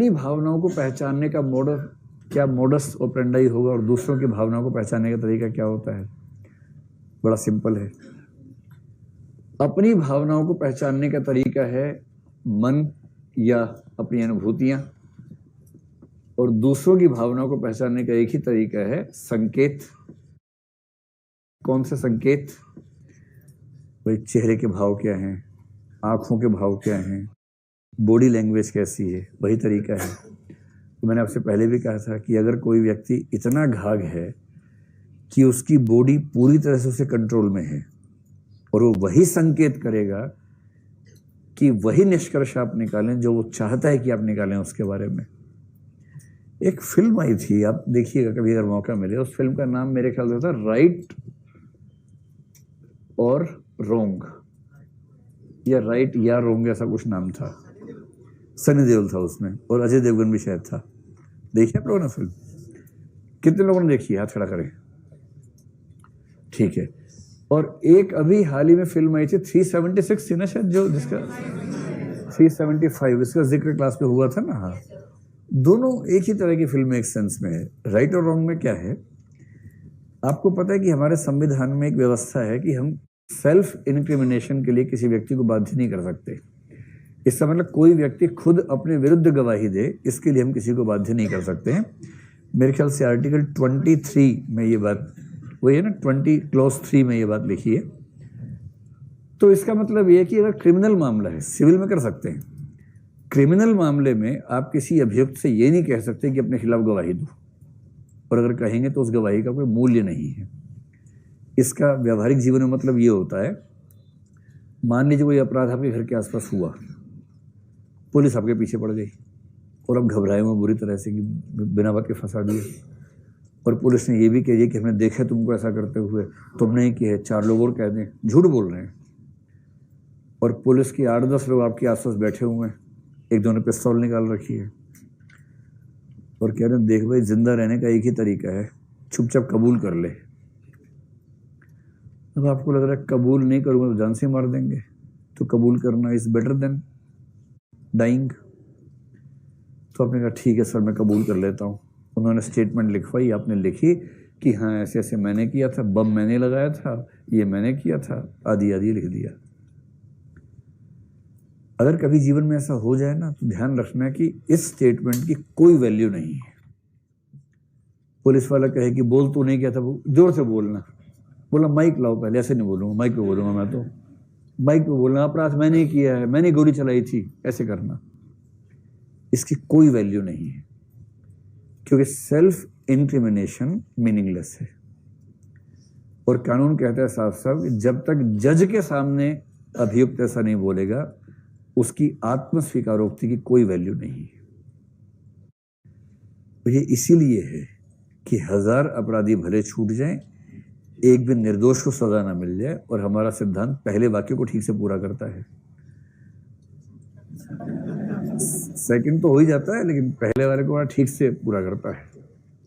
अपनी भावनाओं को पहचानने का मोडस ऑपरेंडाई होगा और दूसरों की भावनाओं को पहचानने का तरीका क्या होता है? बड़ा सिंपल है। अपनी भावनाओं को पहचानने का तरीका है मन या अपनी अनुभूतियां, और दूसरों की भावनाओं को पहचानने का एक ही तरीका है संकेत। कौन से संकेत? भाई चेहरे के भाव क्या हैं, आंखों के भाव क्या हैं, बॉडी लैंग्वेज कैसी है, वही तरीका है। तो मैंने आपसे पहले भी कहा था कि अगर कोई व्यक्ति इतना घाघ है कि उसकी बॉडी पूरी तरह से उसे कंट्रोल में है और वो वही संकेत करेगा कि वही निष्कर्ष आप निकालें जो वो चाहता है कि आप निकालें उसके बारे में। एक फिल्म आई थी, आप देखिएगा कभी अगर मौका मिले। उस फिल्म का नाम मेरे ख्याल से था राइट और रोंग, या राइट या रोंग, ऐसा कुछ नाम था। सनी देओल था उसमें और अजय देवगन भी शायद था। देखिए आप लोगों ने फिल्म? कितने लोगों ने देखी? हाथ खड़ा करें। ठीक है। और एक अभी हाल ही में फिल्म आई थी 376 थी ना शायद, जो जिसका 375, इसका जिक्र क्लास में हुआ था ना। हाँ, दोनों एक ही तरह की फिल्म एक सेंस में है। राइट और रॉन्ग में क्या है, आपको पता है कि हमारे संविधान में एक व्यवस्था है कि हम सेल्फ इनक्रिमिनेशन के लिए किसी व्यक्ति को बाध्य नहीं कर सकते। इसका मतलब कोई व्यक्ति खुद अपने विरुद्ध गवाही दे, इसके लिए हम किसी को बाध्य नहीं कर सकते हैं। मेरे ख्याल से आर्टिकल 23 में ये बात, वही है ना, 20 क्लॉज 3 में ये बात लिखी है। तो इसका मतलब ये है कि अगर क्रिमिनल मामला है, सिविल में कर सकते हैं, क्रिमिनल मामले में आप किसी अभियुक्त से ये नहीं कह सकते कि अपने खिलाफ गवाही दो, और अगर कहेंगे तो उस गवाही का कोई मूल्य नहीं है। इसका व्यावहारिक जीवन में मतलब ये होता है, मान लीजिए कोई अपराध आपके घर के आसपास हुआ, पुलिस आपके पीछे पड़ गई और अब घबराए हुए बुरी तरह से कि बिना बात के फंसा दिए, और पुलिस ने ये भी कह दिया कि हमने देखा तुमको ऐसा करते हुए, तुमने ही किया है, 4 लोग और कह दें, झूठ बोल रहे हैं, और पुलिस की 8-10 लोग आपके आसपास बैठे हुए हैं, एक दो ने पिस्तौल निकाल रखी है और कह रहे हैं देख भाई जिंदा रहने का एक ही तरीका है, चुपचाप कबूल कर ले। अब आपको लग रहा है कबूल नहीं करूंगा तो जान से मार देंगे, तो कबूल करना इज बेटर देन डाइंग। तो आपने कहा ठीक है सर मैं कबूल कर लेता हूँ। उन्होंने स्टेटमेंट लिखवाई, आपने लिखी कि हाँ ऐसे ऐसे मैंने किया था, बम मैंने लगाया था, ये मैंने किया था, आदि आदि लिख दिया। अगर कभी जीवन में ऐसा हो जाए ना, तो ध्यान रखना है कि इस स्टेटमेंट की कोई वैल्यू नहीं है। पुलिस वाला कहे कि बोल तू नहीं किया था, जोर से बोलना, बोला माइक लाओ पहले, ऐसे नहीं बोलूंगा, माइक पे बोलूंगा मैं, तो माइक पे बोलना, अपराध मैंने किया है, मैंने गोली चलाई थी, ऐसे करना। इसकी कोई वैल्यू नहीं है, क्योंकि सेल्फ इंक्रिमिनेशन मीनिंगलेस है। और कानून कहता है साफ साफ, जब तक जज के सामने अभियुक्त ऐसा नहीं बोलेगा, उसकी आत्मस्वीकारोक्ति की कोई वैल्यू नहीं है। तो ये इसीलिए है कि 1000 अपराधी भले छूट जाएं, एक भी निर्दोष को सजा ना मिल जाए, और हमारा सिद्धांत पहले वाक्य को ठीक से पूरा करता है। सेकंड तो हो ही जाता है, लेकिन पहले वाले को ठीक से पूरा करता है।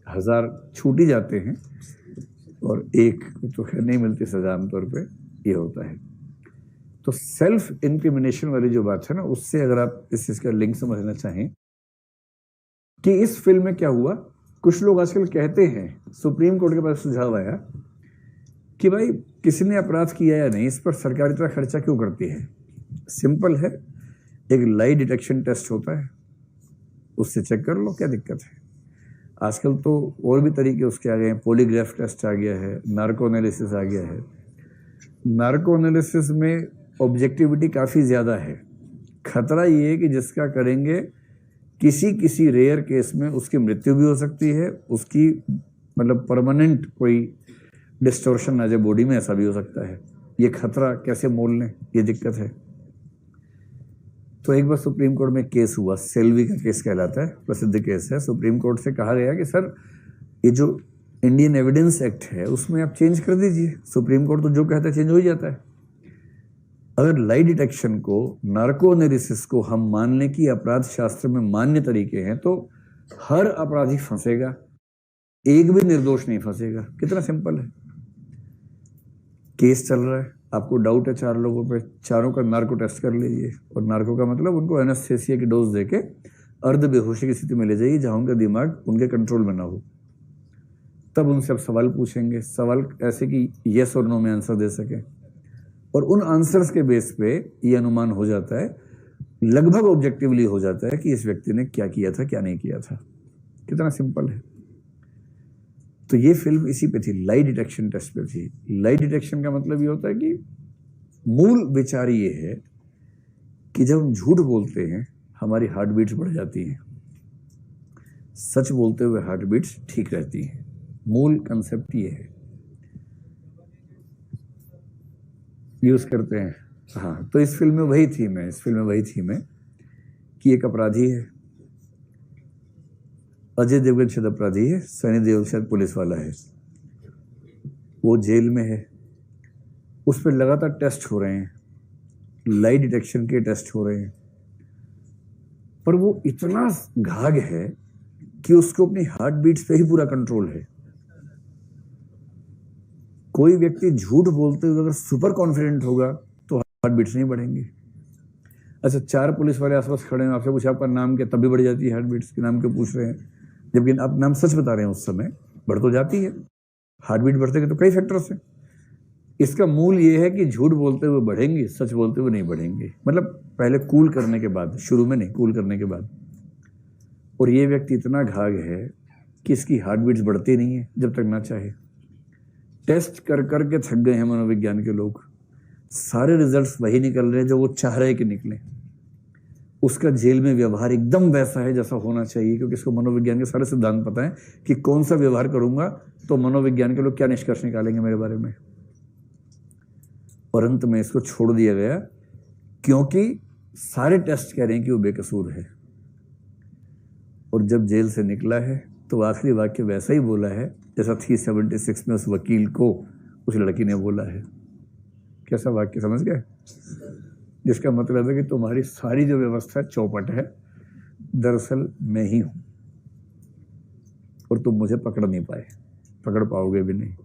1000 छूट ही जाते हैं और एक तो खैर नहीं मिलती सजा आमतौर पे, ये होता है। तो सेल्फ इंक्रिमिनेशन वाली जो बात है ना, उससे अगर आप इस चीज का लिंक समझना चाहें कि इस फिल्म में क्या हुआ, कुछ लोग आजकल कहते हैं, सुप्रीम कोर्ट के पास सुझाव आया कि भाई किसी ने अपराध किया या नहीं, इस पर सरकार इतना खर्चा क्यों करती है। सिंपल है, एक लाई डिटेक्शन टेस्ट होता है, उससे चेक कर लो, क्या दिक्कत है। आजकल तो और भी तरीके उसके आ गए हैं, पॉलीग्राफ टेस्ट आ गया है, नार्को एनालिसिस आ गया है। नार्को एनालिसिस में ऑब्जेक्टिविटी काफ़ी ज़्यादा है। खतरा ये है कि जिसका करेंगे किसी रेयर केस में उसकी मृत्यु भी हो सकती है, उसकी मतलब परमानेंट कोई डिस्टोर्शन आ जाए बॉडी में, ऐसा भी हो सकता है। ये खतरा कैसे मोल लें, ये दिक्कत है। तो एक बार सुप्रीम कोर्ट में केस हुआ, सेल्वी का केस कहलाता है, प्रसिद्ध केस है। सुप्रीम कोर्ट से कहा गया कि सर ये जो इंडियन एविडेंस एक्ट है उसमें आप चेंज कर दीजिए। सुप्रीम कोर्ट तो जो कहता है चेंज हो ही जाता है। अगर लाई डिटेक्शन को, नार्को एनालिसिस को हम मान लें कि अपराध शास्त्र में मान्य तरीके हैं, तो हर अपराधी फंसेगा, एक भी निर्दोष नहीं फंसेगा। कितना सिंपल है। केस चल रहा है, आपको डाउट है 4 लोगों पे, चारों का नार्को टेस्ट कर लीजिए। और नार्को का मतलब उनको एनेस्थेसिया की डोज देके अर्ध बेहोशी की स्थिति में ले जाइए जहां उनका दिमाग उनके कंट्रोल में ना हो। तब उनसे आप सवाल पूछेंगे, सवाल ऐसे कि यस और नो में आंसर दे सके, और उन आंसर्स के बेस पे ये अनुमान हो जाता है, लगभग ऑब्जेक्टिवली हो जाता है कि इस व्यक्ति ने क्या किया था क्या नहीं किया था। कितना सिंपल है। तो ये फिल्म इसी पे थी, लाई डिटेक्शन टेस्ट पे थी। लाई डिटेक्शन का मतलब ये होता है कि मूल विचार ये है कि जब हम झूठ बोलते हैं हमारी हार्ट बीट्स बढ़ जाती हैं, सच बोलते हुए हार्ट बीट्स ठीक रहती हैं। मूल कंसेप्ट ये है, यूज करते हैं। हाँ, तो इस फिल्म में वही थीम है, इस फिल्म में वही थीम है कि एक अपराधी है, अजय देवगन शायद अपराधी है, सनी देओल शायद पुलिस वाला है, वो जेल में है, उस पर लगातार टेस्ट हो रहे हैं, लाई डिटेक्शन के टेस्ट हो रहे हैं, पर वो इतना घाघ है कि उसको अपनी हार्ट बीट्स पे ही पूरा कंट्रोल है। कोई व्यक्ति झूठ बोलते हुए अगर सुपर कॉन्फिडेंट होगा तो हार्ट बीट्स नहीं बढ़ेंगे। अच्छा, 4 पुलिस वाले आसपास खड़े हैं, आपसे पूछा आपका नाम क्या, तब भी बढ़ जाती है हार्ट बीट्स। के नाम क्यों पूछ रहे हैं, जबकि आप नाम सच बता रहे हैं, उस समय बढ़ तो जाती है। हार्ट बीट बढ़ते हैं तो कई फैक्टर्स हैं। इसका मूल ये है कि झूठ बोलते हुए बढ़ेंगे, सच बोलते हुए नहीं बढ़ेंगे। मतलब पहले कूल करने के बाद, शुरू में नहीं, कूल करने के बाद। और ये व्यक्ति इतना घाघ है कि इसकी हार्ट बीट्स बढ़ती नहीं है जब तक ना चाहे। टेस्ट कर कर के थक गए हैं मनोविज्ञान के लोग, सारे रिजल्ट्स वही निकल रहे हैं जो वो चाह रहे कि निकले। उसका जेल में व्यवहार एकदम वैसा है जैसा होना चाहिए, क्योंकि इसको मनोविज्ञान के सारे सिद्धांत पता है कि कौन सा व्यवहार करूंगा तो मनोविज्ञान के लोग क्या निष्कर्ष निकालेंगे मेरे बारे में। और अंत में इसको छोड़ दिया गया क्योंकि सारे टेस्ट कह रहे हैं कि वो बेकसूर है। और जब जेल से निकला है तो आखिरी वाक्य वैसा ही बोला है जैसा 376 में उस वकील को उस लड़की ने बोला है। कैसा वाक्य, समझ गए? जिसका मतलब है कि तुम्हारी सारी जो व्यवस्था चौपट है, दरअसल मैं ही हूं, और तुम मुझे पकड़ नहीं पाए, पकड़ पाओगे भी नहीं।